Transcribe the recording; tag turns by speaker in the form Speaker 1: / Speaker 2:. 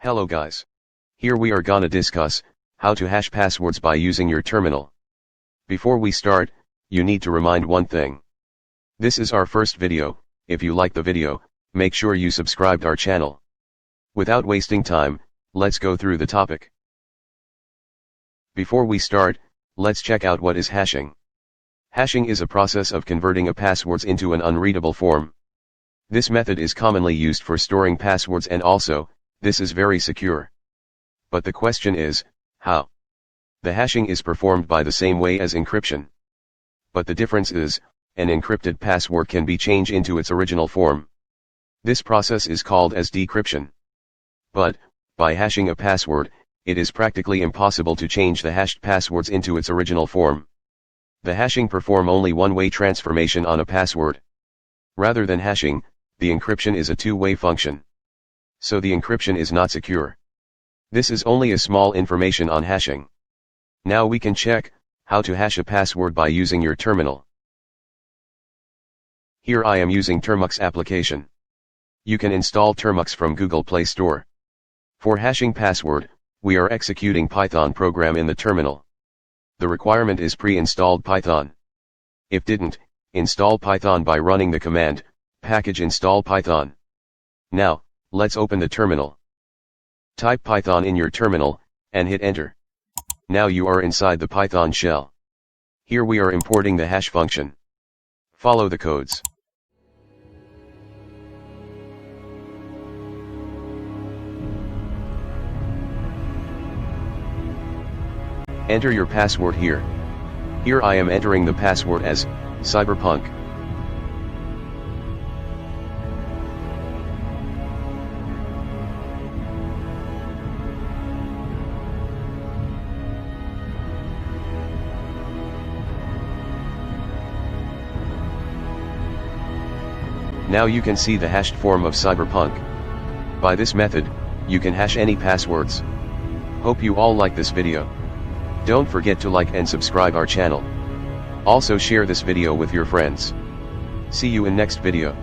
Speaker 1: Hello guys. Here we are gonna discuss how to hash passwords by using your terminal. Before we start, you need to remind one thing. This is our first video. If you like the video, make sure you subscribed our channel. Without wasting time, let's go through the topic. Before we start, let's check out what is hashing. Hashing is a process of converting a passwords into an unreadable form. This method is commonly used for storing passwords, and also, this is very secure. But the question is, how? The hashing is performed by the same way as encryption. But the difference is, an encrypted password can be changed into its original form. This process is called as decryption. But, by hashing a password, it is practically impossible to change the hashed passwords into its original form. The hashing perform only one-way transformation on a password. Rather than hashing, the encryption is a two-way function. So the encryption is not secure. This is only a small information on hashing. Now we can check how to hash a password by using your terminal. Here I am using Termux application. You can install Termux from Google Play Store. For hashing password, we are executing Python program in the terminal. The requirement is pre-installed Python. If didn't, install Python by running the command, package install Python. Now, let's open the terminal. Type Python in your terminal, and hit enter. Now you are inside the Python shell. Here we are importing the hash function. Follow the codes. Enter your password here. Here I am entering the password as Cyberpunk. Now you can see the hashed form of Cyberpunk. By this method, you can hash any passwords. Hope you all like this video. Don't forget to like and subscribe our channel. Also share this video with your friends. See you in next video.